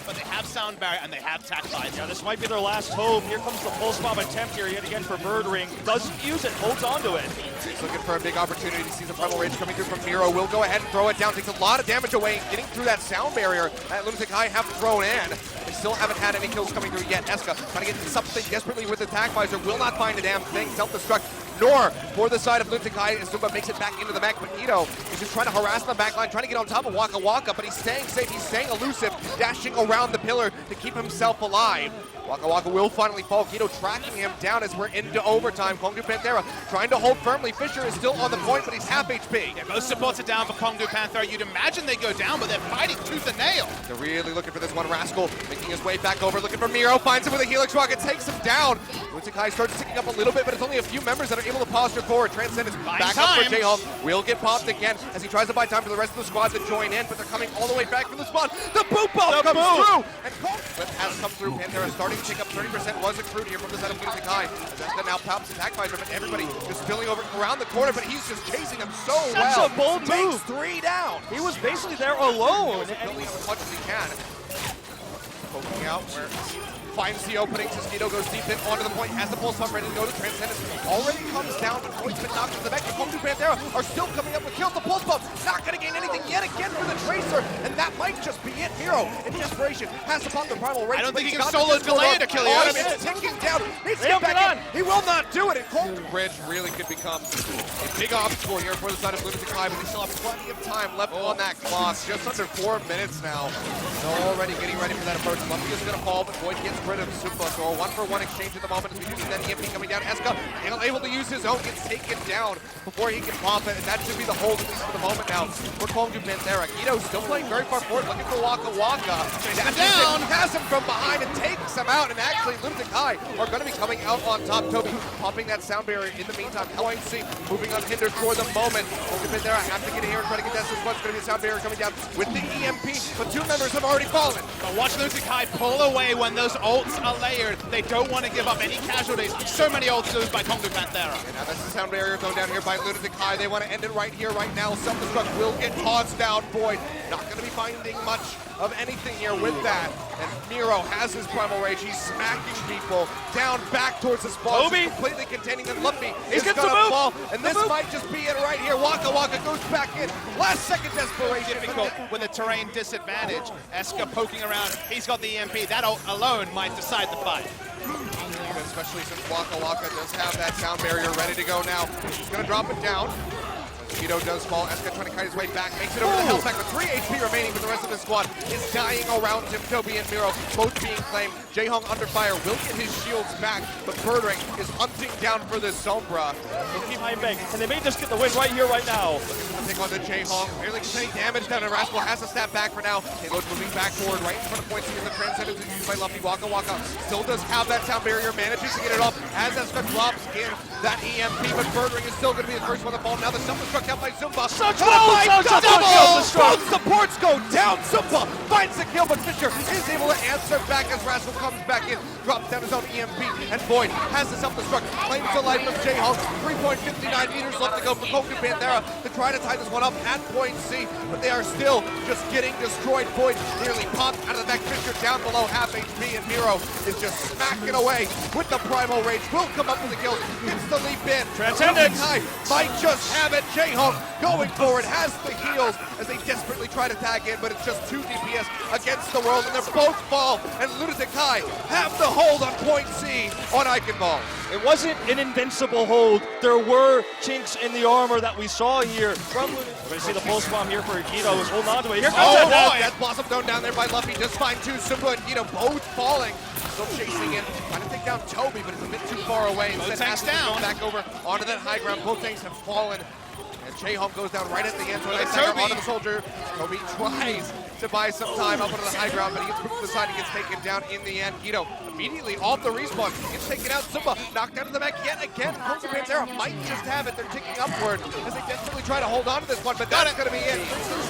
but they have sound barrier and they have tack bites. Yeah, this might be their last hope. Here comes the pulse bomb attempt here yet again for Birdring. Doesn't use it, holds onto it. He's looking for a big opportunity to see the primal rage coming through from Miro. Will go ahead and throw it down, takes a lot of damage away, getting through that sound barrier that Lunatic-Hai have thrown in. They still haven't had any kills coming through yet. Eska trying to get something desperately with the attack visor, will not find a damn thing. Self-destruct, nor for the side of Lunatic-Hai, and Zunba makes it back into the mech, but Ito is just trying to harass the backline, trying to get on top of Waka Waka, but he's staying safe, he's staying elusive, dashing around the pillar to keep himself alive. Waka Waka will finally fall. Kito tracking him down as we're into overtime. Kongdoo Panthera trying to hold firmly. Fisher is still on the point, but he's half HP. Yeah, most supports are down for Kongdoo Panthera. You'd imagine they go down, but they're fighting tooth and nail. They're really looking for this one. Rascal making his way back over, looking for Miro, finds him with a Helix Rocket, takes him down. Lunatic-Hai starts ticking up a little bit, but it's only a few members that are able to posture forward. Transcendence back up for Ryujehong. Will get popped again as he tries to buy time for the rest of the squad to join in, but they're coming all the way back from the spawn. The boot bomb comes through! And Kongdoo has come through. Panthera starting to take up 30%. Was accrued here from the side of Lunatic-Hai. Eska now pops attack visor, but everybody just spilling over around the corner, but he's just chasing him so well. Such a bold move. Takes 3 down. He was basically there alone. Building up as much as he can. Poking out where finds the opening. Cisquito goes deep in onto the point, has the pulse pump ready to go to Transcendence. Already comes down, but points been knocked to the back. The Kongdoo Panthera are still coming up with kills. The pulse pump not going to gain anything yet again for the Tracer, and that might just be it. Miro, in desperation, has to pop the primal rage. I don't think he can solo delay it, Achilles. It's ticking down. Needs to get back in. He will not do it. And Kongdoo Bridge really could become a big obstacle here for the side of Lunatic-Hai, but they still have plenty of time left on that clock. Just under 4 minutes now. They're already getting ready for that approach. Lumpy is going to fall, but Void gets rid of Zumba. So a 1-for-1 exchange at the moment as we do see that EMP coming down. Eska able to use his own, gets taken down before he can pop it, and that should be the hold, at least for the moment now, for Kongdoo Panthera. Ito still playing very far forward, looking for Waka Waka. Down, has him from behind and takes him out, and actually Lunatic-Hai are going to be coming out on top. Toby popping that sound barrier in the meantime. Point C moving unhindered for the moment. Kongdoo Panthera have to get in here and try to get that squad. It's going to be a sound barrier coming down with the EMP, but 2 members have already fallen. But watch Lunatic-Hai pull away when those ults are layered. They don't want to give up any casualties. So many ults lose by Kongdoo Panthera. And now that's the sound barrier thrown down here by Lunatic-Hai. They want to end it right here, right now. Self-destruct will get tossed down. Void not going to be finding much of anything here with that. And Miro has his primal rage. He's smacking people down back towards the spawn. Toby completely containing them. Lumpy is going to move. fall. And this might just be it right here. Waka Waka goes back in. Last second desperation. Difficult with a terrain disadvantage. Eska poking around. He's got the EMP. That ult alone might decide the fight. Especially since Waka Waka does have that sound barrier ready to go now. He's going to drop it down. Ito does fall. Eska trying to kite his way back, makes it over the health pack with 3 HP remaining, but the rest of the squad is dying around him. Toby and Miro both being claimed. Ryujehong under fire will get his shields back, but Birdring is hunting down for this Sombra. They'll keep high bank, and they may just get the win right here, right now. Looking to take on the Ryujehong. Barely gets any damage down, and Rascal has to snap back for now. Payload moving back forward, right in front of points. The Transcendence is used by Lumpy. Waka Waka still does have that sound barrier, manages to get it off as Eska drops in that EMP, but Birdring is still going to be the first one to fall. Now the self-destruct out by Zumba. Such double! self-destruct! Both supports go down. Zumba finds the kill, but Fisher is able to answer back as Rascal comes back in, drops down his own EMP, and Void has the self-destruct, claims the life of Ryujehong. 3.59 meters left to go for Kongdoo Panthera to try to tie this one up at point C, but they are still just getting destroyed. Void nearly popped out of the back. Fisher down below half HP, and Miro is just smacking away with the primal rage. Will come up with the kills, gets the leap in. Transcendence might just have it. Ryujehong going forward, has the heals as they desperately try to tag in, but it's just 2 DPS against the world, and they're both fall, and Lunatic-Hai have the hold on point C on Eichenwald. It wasn't an invincible hold. There were chinks in the armor that we saw here from Lunatic. We're going to see the pulse bomb here for Ito, who's holding on to it. Here comes that Blossom thrown down there by Lumpy, just fine too. Zumba and Ito both falling. Still chasing in, trying to take down Toby, but it's a bit too far away. Both tanks down. Back over onto that high ground. Both tanks have fallen. And Ryujehong goes down right at the end. Toby onto the soldier. Toby tries to buy some time up onto the high ground, but he gets pushed to the side and gets taken down in the end. Ito immediately off the respawn, gets taken out. Zumba knocked out of the back yet again. Kongdoo Panthera might just have it. They're ticking upward as they desperately try to hold on to this one, but that's going to be it.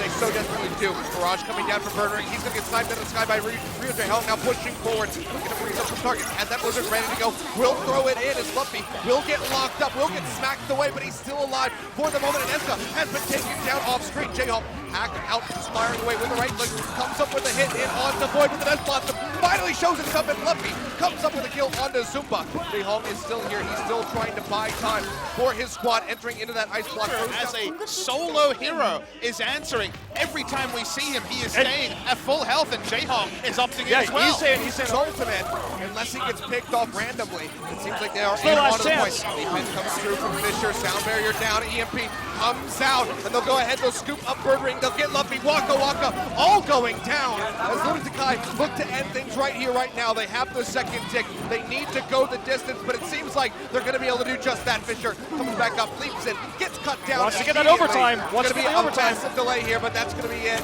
They so desperately do. Barrage coming down from Birdring. He's going to get sniped in the sky by Ryujehong, now pushing forward. Looking to freeze up some targets. Has that blizzard ready to go. Will throw it in as Lumpy will get locked up. Will get smacked away, but he's still alive for the moment. And Eska has been taken down off screen. Ryujehong hacked out, firing away with the right leg. Comes comes up with a hit in onto Void with the Death Blossom. Finally shows himself, and Luffy comes up with a kill onto Zumba. Ryujehong is still here. He's still trying to buy time for his squad entering into that ice block. As a solo hero is answering. Every time we see him, he is staying at full health, and Ryujehong is opting in as well. He's saying ultimate, unless he gets picked off randomly. It seems like they are in on the point. Defense comes through from Fisher. Sound barrier down. EMP comes out, and they'll go ahead. They'll scoop up Birdring. They'll get Luffy. Waka all going down. As Lunatic-Hai look to end things right here, right now. They have the second tick. They need to go the distance, but it seems like they're going to be able to do just that. Fisher comes back up, leaps in, gets cut down. Wants to get that overtime. Wants to be a massive delay here, but that's going to be it.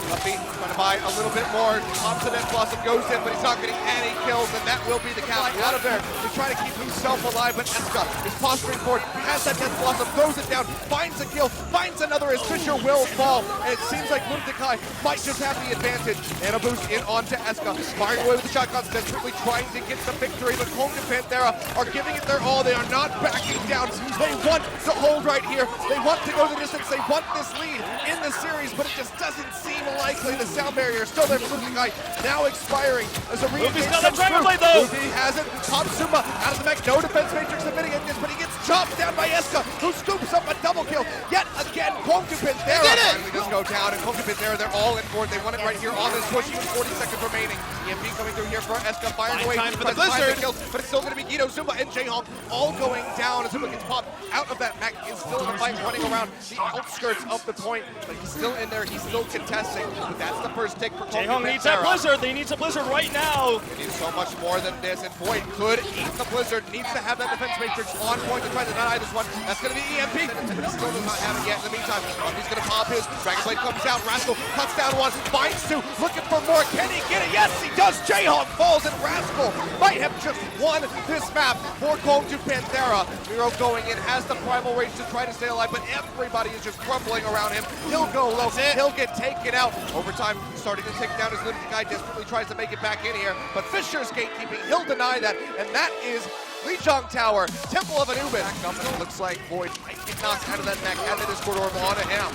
Luffy trying to buy a little bit more. Pops the Death Blossom, goes in, but he's not getting any kills, and that will be the count. Out of there to try to keep himself alive, but Eska is posturing forward, has that Death Blossom, throws it down, finds a kill, finds another as Fisher will fall, and it seems like Lunatic-Hai might just have the advantage. Nano boost in onto Eska, firing away with the shotguns, desperately trying to get the victory, but Kongdoo Panthera are giving it their all. They are not backing down. They want to hold right here. They want to go the distance. They want this lead in the series, but it just doesn't seem likely. The sound barrier is still there for Lunatic-Hai, now expiring as a Luffy's got the Dragon Blade though! Luffy has it, pops Zumba out of the mech, no defense matrix to mitigate this, but he gets chopped down by Eska, who scoops up a double kill. Yet again, Kongdoo Panthera finally does go down, and Kongdoo Panthera, they're all in for it. They want it right here on this push, even 40 seconds remaining. EMP coming through here for Eska, firing away. Time for the Blizzard! Kills, but it's still going to be Guido, Zumba, and Ryujehong all going down as Zumba gets popped out of that mech. He's still in the fight, running around the outskirts of the point, but he's still in there, he's still contesting, but that's the first tick for Kongdoo Ryujehong needs that Blizzard. They need a Blizzard right now. They need so much more than this, and Void could eat the Blizzard. Needs to have that defense matrix on point to try to deny this one. That's going to be EMP. Still does not have it yet. In the meantime, he's going to pop his. Dragon Blade comes out. Rascal cuts down one, binds two, looking for more. Can he get it? Yes, he does. Ryujehong falls, and Rascal might have just won this map for Kongdoo Panthera. Miro going in, has the primal rage to try to stay alive, but everybody is just crumbling around him. He'll go low. He'll get taken out. Overtime starting to take down as Lunatic-Hai desperately tries to make it back in here, but Fisher's gatekeeping, he'll deny that, and that is Ryujehong Tower, Temple of Anubis. It looks like Void might get knocked out of that mech, and the Discord Orb onto him.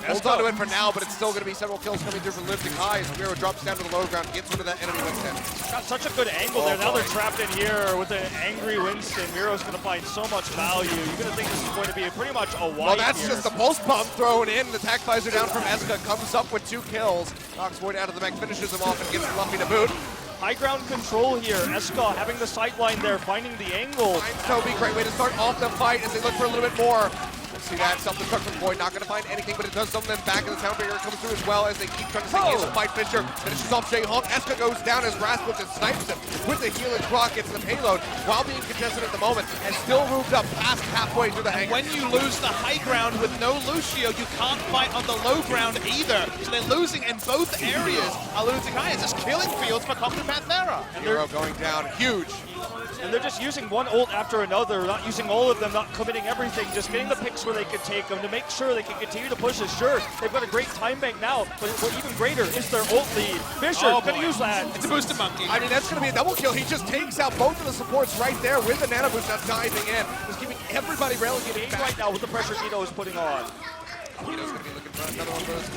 Holds onto it for now, but it's still going to be several kills coming through from Lunatic-Hai as Miro drops down to the low ground, gets rid of that enemy Winston. Got such a good angle there. Now they're trapped in here with an angry Winston. Miro's going to find so much value. You're going to think this is going to be pretty much a wipe. Well, that's just the pulse bomb thrown in. The attack visor down from Eska comes up with 2 kills. Knocks Void out of the mech, finishes him off, and gives Luffy to boot. High ground control here. Eska having the sight line there, finding the angle. Toby, great way to start off the fight as they look for a little bit more. See that self-destruct from Void, not going to find anything, but it does something back in the sound barrier comes through as well as they keep trying to stay in the fight. Fisher finishes off Ryujehong. Eska goes down as Rascal just snipes him with the healing rock, gets the payload while being contested at the moment and still moved up past halfway through the hangar. When you lose the high ground with no Lucio, you can't fight on the low ground either. So they're losing in both areas. Lunatic-Hai is just killing fields for Kongdoo Panthera. And Miro going down, huge. And they're just using one ult after another, not using all of them, not committing everything, just getting the picks where they can take them to make sure they can continue to push this. Sure, they've got a great time bank now, but what even greater is their ult lead. Fisher gonna use that. It's a boosted monkey. I mean, that's gonna be a double kill. He just takes out both of the supports right there with the nano boost, now diving in. Just keeping everybody relegated back right now with the pressure Guido is putting on. Guido's gonna be looking for another one of those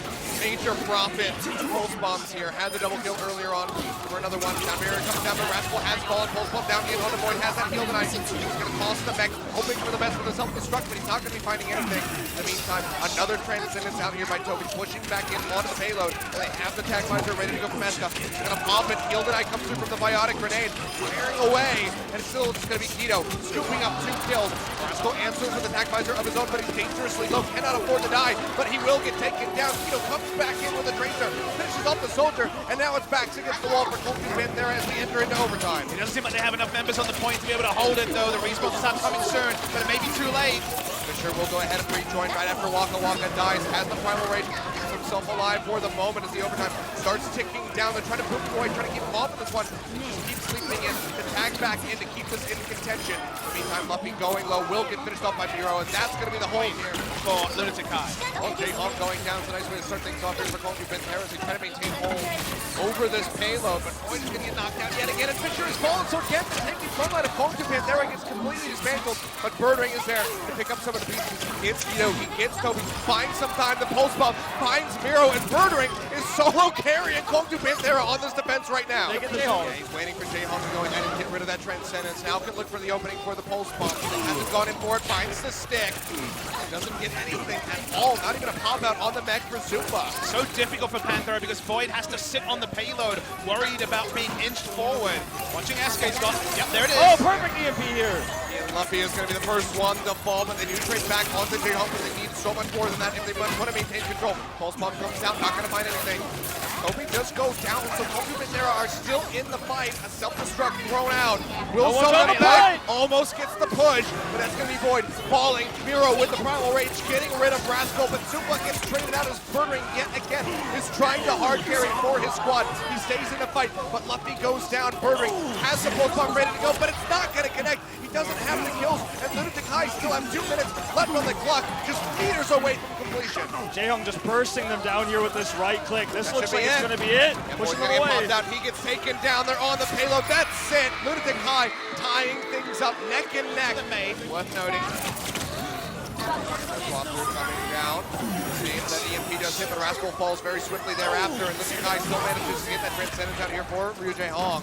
major profit pulse bombs here. Had the double kill earlier on for another one. Now Barrier comes down, but Rascal has fallen. Pulse bomb down in on the Void, has that heal tonight. He's gonna toss the mech, hoping for the best with the self-destruct, but he's not gonna be finding anything. In the meantime, another transcendence out here by Toby, pushing back in onto the payload. And they have the tag visor ready to go from Eska. He's gonna pop it. Heal tonight comes through from the biotic grenade, firing away, and it's still just gonna be Guido scooping up 2 kills. Rascal answers with the tag visor of his own, but he's dangerously low, cannot afford to die, but he will get taken down. Guido comes back in with a tracer, finishes off the soldier, and now it's backs against the wall for Kongdoo Panthera as we enter into overtime. It doesn't seem like they have enough members on the point to be able to hold it, though. The respawn will start coming soon, but it may be too late. Fisher will go ahead and rejoin right after Waka Waka dies, has the primal rage, keeps himself alive for the moment as the overtime starts ticking down. They're trying to boot Void, trying to keep him off of this one. Just keep sleeping in, to tag back in to keep this in contention. In the meantime, Luffy going low, will get finished off by Miro, and that's going to be the hold here for Lunatic-Hai. Ryujehong going down, so nice way to start things off here for Kongdoo Panthera as they try to maintain hold over for this payload, but Void is going to get knocked out yet again, and Fisher is fallen, so again, the taking front line of Kongdoo Panthera gets completely dismantled, but Birdring is there to pick up some of the pieces. He gets Vito, he gets Toby, finds some time, the pulse bomb, finds Miro, and Birdring is solo carrying Kongdoo Panthera on this defense right now. They get Jayhong. Yeah, he's waiting for Jayhong to go ahead and get rid of that Transcendence. Now can look for the opening for the pulse bomb. He hasn't gone in for it, finds the stick. Doesn't get anything at all, not even a pop out on the mech for zunba. So difficult for Panthera because Void has to sit on the payload, worried about being inched forward. Watching SK's got, yep, there it is. Oh, perfect EMP here. And Luffy is going to be the first one to fall, but they do trade back onto Jayhong because they need so much more than that if they want to maintain control. Pulse bomb comes out, not going to find anything. Toby just goes down, so Kongdoo Panthera are still in the fight. A self-destruct thrown out. Will somebody back? Almost gets the push, but that's going to be Void falling. Miro with the primal rage, getting rid of Rascal, but zunba gets traded out as Birdring yet again is trying to hard carry for his squad. He stays in the fight, but Luffy goes down. Birdring has the pulse bomb ready to go, but it's not going to connect. He doesn't have the kills, and Lunatic-Hai still have 2 minutes left on the clock, just meters away from completion. Jayhong just bursting them down here with this right click. This That looks should like be it's going to be it. Yeah, Pushing Boyd's them gonna away. get popped out. He gets taken down. They're on the payload. That's it. Lunatic-Hai tying things up neck and neck. Worth noting. Flopper coming down. Seems that EMP does hit, but Rascal falls very swiftly thereafter, and Lunatic-Hai still manages to get that Transcendence out here for Ryujehong.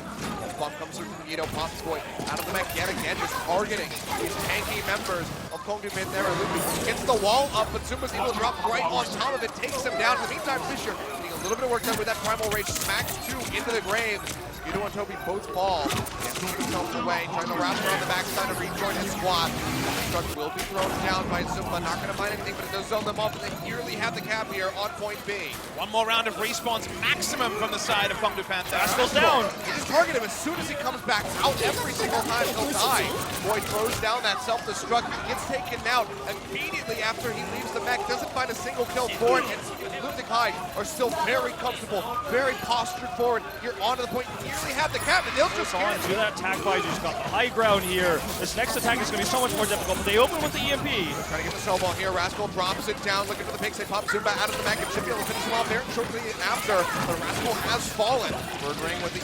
Bomb comes through from Guido, pops Void out of the mech yet again, just targeting these tanky members of Kongdoo Panthera. Luffy gets the wall up, but zunba's able to drop right on top of it, takes him down. In the meantime, Fisher getting a little bit of work done with that primal rage, smacks 2 into the grave. Guido and Toby both fall. Gets himself away, trying to wrap around the backside and rejoin his squad. The truck will be thrown down by zunba, not going to find anything, but it does zone them off, and they nearly have the cap here on point B. One more round of respawns, maximum from the side of Kongdoo Panthera. Rascal's down. He just target him as soon as he comes back out. Every single time he'll die. Void throws down that self-destruct, gets taken out immediately after he leaves the mech, doesn't find a single kill for it, and Lunatic-Hai are still very comfortable, very postured forward. You're onto the point, you nearly have the cap, and they'll just on to that attack. Kaiser's got the high ground here. This next attack is going to be so much more difficult, but they open with the EMP. Trying to get the snowball here. Rascal drops it down, looking for the picks. They pop zunba out of the mech and should be able to finish him off there shortly after. But Rascal has fallen. Birdring with the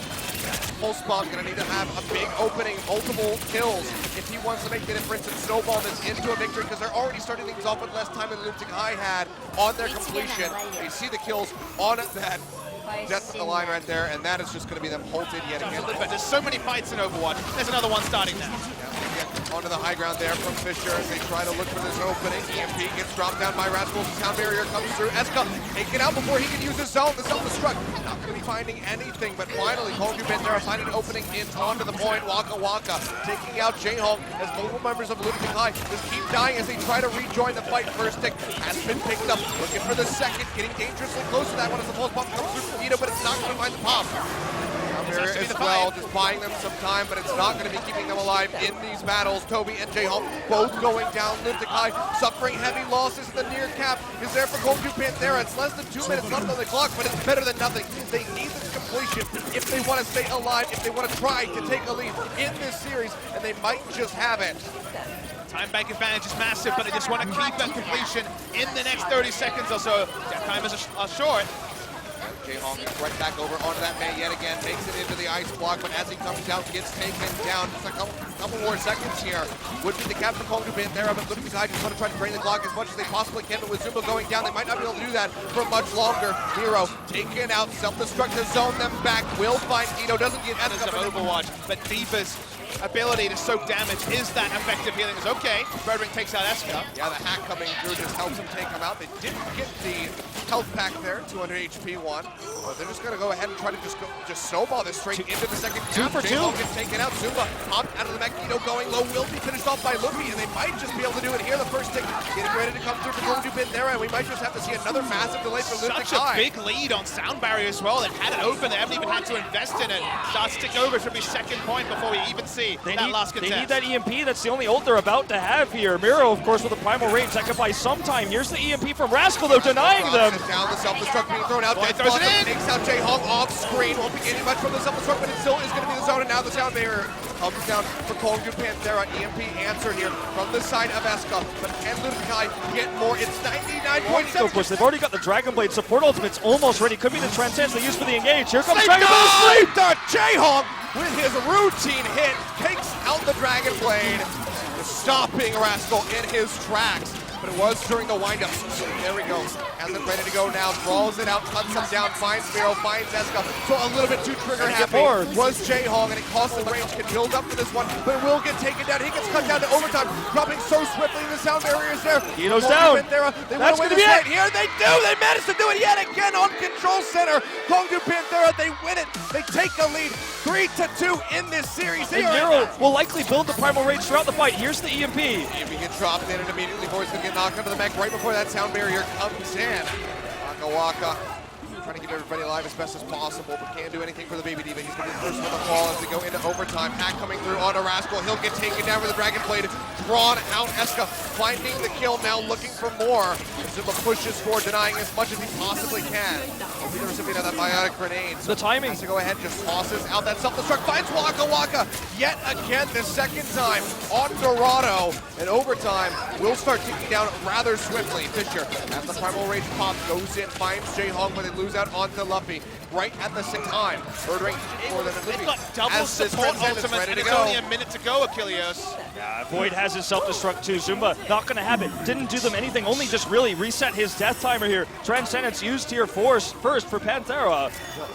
pulse bomb, going to need to have a big opening, multiple kills if he wants to make the difference and snowball this into a victory, because they're already starting things off with less time than Lunatic-Hai had on their completion. You see the kills on that. That's the line right there, and that is just going to be them halted yet again. But there's so many fights in Overwatch. There's another one starting now. Onto the high ground there from Fisher as they try to look for this opening. EMP gets dropped down by Rascal. The sound barrier comes through. Eska taken out before he can use his zone. The self-destruct not going to be finding anything, but finally Kongdoo Panthera find an opening in onto the point. Waka Waka taking out Jayhong as multiple members of Lunatic-Hai just keep dying as they try to rejoin the fight. First stick has been picked up. Looking for the second, getting dangerously close to that one as the pulse bomb comes through from Guido, but it's not going to find the pop. Barrier as well, just buying them some time, but it's not going to be keeping them alive in these battles. Toby and Jayhong both going down. Lunatic-Hai suffering heavy losses. The near cap is there for Kongdoo Panthera. It's less than 2 minutes left on the clock, but it's better than nothing. They need this completion if they want to stay alive, if they want to try to take a lead in this series, and they might just have it. Time bank advantage is massive, but they just want to keep that completion in the next 30 seconds or so. That time is short. Jayhong is right back over onto that May yet again, makes it into the ice block, but as he comes down, gets taken down. Just a couple more seconds here. Would be the cap for Kongdoo Panthera, but Lunatic-Hai just want to try to drain the clock as much as they possibly can, but with zunba going down, they might not be able to do that for much longer. Miro taken out, self-destruct to zone them back, will find Guido, doesn't get out of Overwatch, but D.Va's ability to soak damage is that effective healing. Is okay. Birdring takes out Eska. Yeah, the hack coming through just helps him take him out. They didn't get the health pack there, 200 HP one, but they're just gonna go ahead and try to just snowball this straight into the second cap. 2 for 2. Gets taken out. Zunba popped out of the mech. Guido going low, will be finished off by Luffy, and they might just be able to do it here. The first stick getting ready to come through for Kongdoo Panthera, and we might just have to see another massive delay for Lunatic-Hai. Such a big lead on sound barrier as well. They've had it open. They haven't even had to invest in it. Shots tick over. Should be second point before we even see see They that need, last they contest. need that EMP. That's the only ult they're about to have here. Miro, of course, with a primal range. That could buy some time. Here's the EMP from Rascal, though, denying them. Down the self-destruct being thrown out. Dead throws it in. Takes out Jehong off screen. Won't be getting much from the self-destruct, but it still is going to be the zone. And now the sound barrier comes down for Kongdoo Panthera. EMP answer here from the side of Eska. But can Lunatic-Hai get more? It's 99.7%. They've already got the Dragon Blade support ultimate's almost ready. Could be the Transcends they use for the engage. Here comes Dragon Blade. Jehong with his routine hit takes out the Dragon Blade, stopping Rascal in his tracks. But it was during the windup. There we go. Has it ready to go now. Draws it out, cuts him down, finds Miro, finds Eska. So a little bit too trigger happy was Jehong, and it costs him range. Can build up for this one, but it will get taken down. He gets cut down to overtime, dropping so swiftly. The sound barrier is there. Ito's down. That's going to be it. Here they do. They managed to do it yet again on control center. Kongdoo Panthera, they win it. They take a lead, 3-2 in this series. And Miro will likely build the primal range throughout the fight. Here's the EMP. EMP gets dropped in, and immediately Boy's going to get knocked under the mech right before that sound barrier comes in. Waka trying to keep everybody alive as best as possible, but can't do anything for the baby D.Va. He's going to be the first one to fall as we go into overtime. Hack coming through onto Rascal. He'll get taken down with the Dragon Blade. Drawn out. Eska finding the kill now, looking for more. Zunba pushes forward, denying as much as he possibly can. He'll be the recipient of that biotic grenade. The timing. Has to go ahead, just tosses out that self-destruct. Finds Waka yet again, the second time on Dorado. And overtime will start ticking down rather swiftly. Fisher, as the primal rage pop, goes in, finds Jehong, but they lose out onto Luffy right at the same time. Birdring more than a They've got double support ultimate, and it's only a minute to go, Achilles. Yeah, Void has his self-destruct too. Zunba not going to have it. Didn't do them anything, only just really reset his death timer here. Transcendence used here first for Panthera.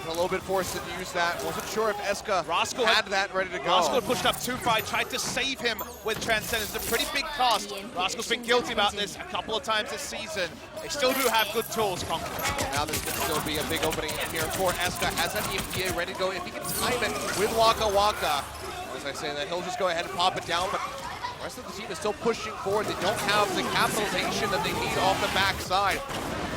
A little bit forced to use that. Wasn't sure if Eska had that ready to go. Rascal pushed up too far, tried to save him with Transcendence. A pretty big cost. Rascal's been guilty about this a couple of times this season. They still do have good tools, Kongdoo. Now this can still be a big opening here for Eska. Has that EMPA ready to go. If he can time it with Waka, as I say that, he'll just go ahead and pop it down, but the rest of the team is still pushing forward. They don't have the capitalization that they need off the backside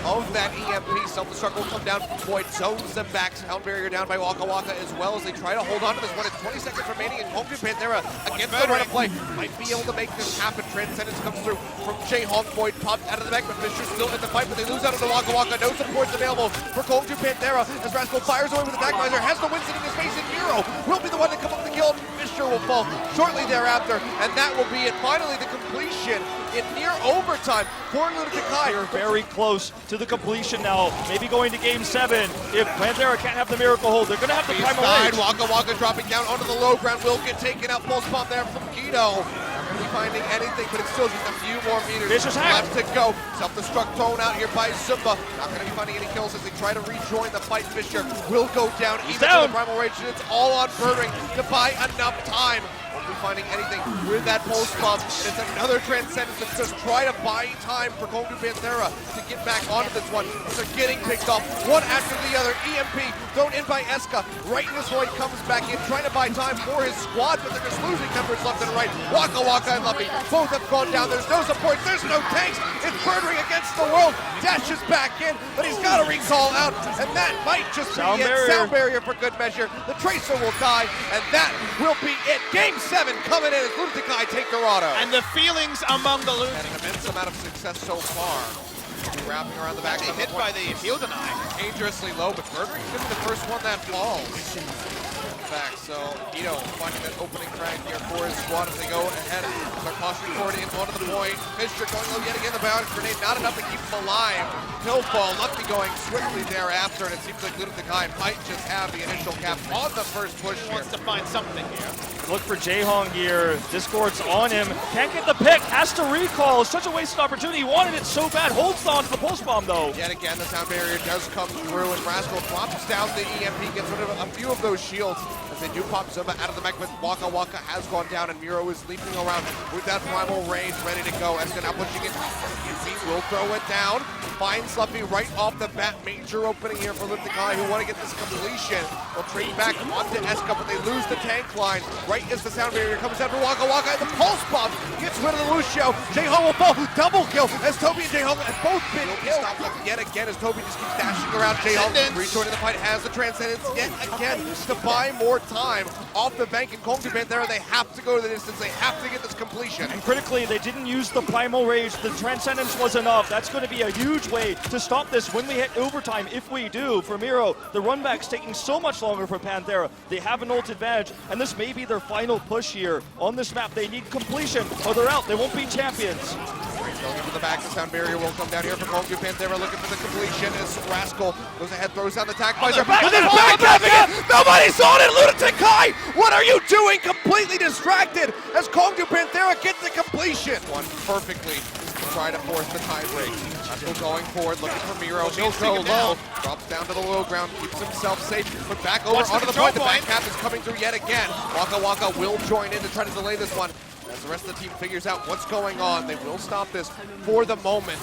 of that EMP. Self-destruct will come down. Void zones them back. Sound barrier down by Waka as well as they try to hold on to this one. It's 20 seconds remaining, and Kongdoo Panthera against the run of play might be able to make this happen. Transcendence comes through from Jehong. Void popped out of the back, but Fisher's still in the fight, but they lose out on the Waka. No supports available for Kongdoo Panthera as Rascal fires away with the back visor. Has the Winston in his face, and Miro will be the one to come up with the kill. Fisher will fall shortly thereafter, and that will be it. Finally, the completion in near overtime for Lunatic-Hai. They're very close to the completion now. Maybe going to game 7. If Panthera can't have the miracle hold, they're going to have the primal range. Waka dropping down onto the low ground. Will get taken out. Pulse bomb there from Guido. Not going to be finding anything, but it's still just a few more meters left to go. Self-destruct thrown out here by Zunba. Not going to be finding any kills as they try to rejoin the fight. Fisher will go down even to the primal range, and it's all on Birdring to buy enough time. Won't be finding anything with that pulse bomb. And it's another Transcendence to just try to buy time for Kongdoo Panthera to get back onto this one. They're getting picked off one after the other. EMP thrown in by Eska. Right in this void comes back in, trying to buy time for his squad, but they're just losing members left and right. Waka and Luffy both have gone down. There's no support. There's no tanks. It's Birdring against the world. Dashes back in, but he's got a recall out, and that might just be it. Sound barrier for good measure. The Tracer will die, and that will be it. Game 7 coming in as Lunatic-Hai take Dorado. And the feelings among the Lunatic. And an immense amount of success so far. Wrapping around the back. Hit by the heal deny. Dangerously low, but Birdring could be the first one that falls. Back, so Ito finding that opening crack here for his squad as they go ahead. Start posturing forward in onto the point. Fisher going low yet again. The biotic grenade not enough to keep him alive. He'll fall. Lucky going swiftly thereafter, and it seems like Lunatic-Hai might just have the initial cap on the first push. He wants to find something here. Look for Jehong here. Discord's on him. Can't get the pick. Has to recall. Such a wasted opportunity. He wanted it so bad. Holds on to the pulse bomb though. Yet again, the sound barrier does come through, and Rascal drops down the EMP, gets rid of a few of those shields. As they do pop Zunba out of the mech, with Waka has gone down, and Miro is leaping around with that primal range ready to go. Eska now pushing it. UC will throw it down. Finds Luffy right off the bat. Major opening here for Lunatic-Hai, who want to get this completion. They'll trade back onto Eska, but they lose the tank line. Right as the sound barrier comes down for Waka, and the pulse bomb gets rid of the Lucio. Jehong will fall. Double kill as Toby and Jehong have both been killed. Yet again as Toby just keeps dashing around. Jehong rejoining the fight, has the Transcendence yet again to buy buy more time off the bank in Kongdoo Panthera. They have to go to the distance. They have to get this completion. And critically, they didn't use the Primal Rage. The Transcendence was enough. That's going to be a huge way to stop this when we hit overtime, if we do. For Miro, the run back's taking so much longer for Panthera. They have an ult advantage, and this may be their final push here. On this map, they need completion, or they're out. They won't be champions. Going into the back, the sound barrier will come down here for Kongdoo Panthera, looking for the completion as Rascal goes ahead, throws down the tag Kaiser. back- And then backtrapping it! Nobody saw it! Lunatic-Hai! What are you doing? Completely distracted as Kongdoo Panthera gets the completion. One perfectly to try to force the tie break. Rascal going forward, looking for Miro. He'll go low, drops down to the low ground, keeps himself safe, but back over onto the point. The back cap is coming through yet again. Waka will join in to try to delay this one. As the rest of the team figures out what's going on, they will stop this for the moment.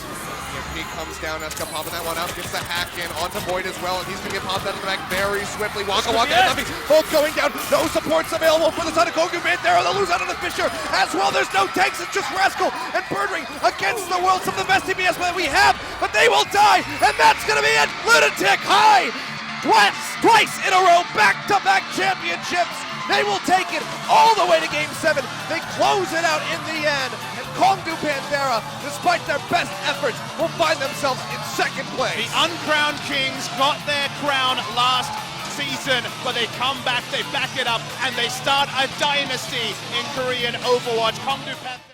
EMP comes down, Eska popping that one out, gets the hack in onto Void as well, and he's going to get popped out of the back very swiftly. Waka and Luffy both going down, no supports available for the side of Kongdoo Panthera. They'll lose out on the Fisher as well. There's no tanks, it's just Rascal and Birdring against the world. Some of the best DPS that we have, but they will die, and that's going to be it. Lunatic-Hai twice in a row, back-to-back championships. They will take it all the way to Game 7. They close it out in the end. And Kongdoo Panthera, despite their best efforts, will find themselves in second place. The uncrowned kings got their crown last season, but they come back, they back it up, and they start a dynasty in Korean Overwatch. Kongdoo Panthera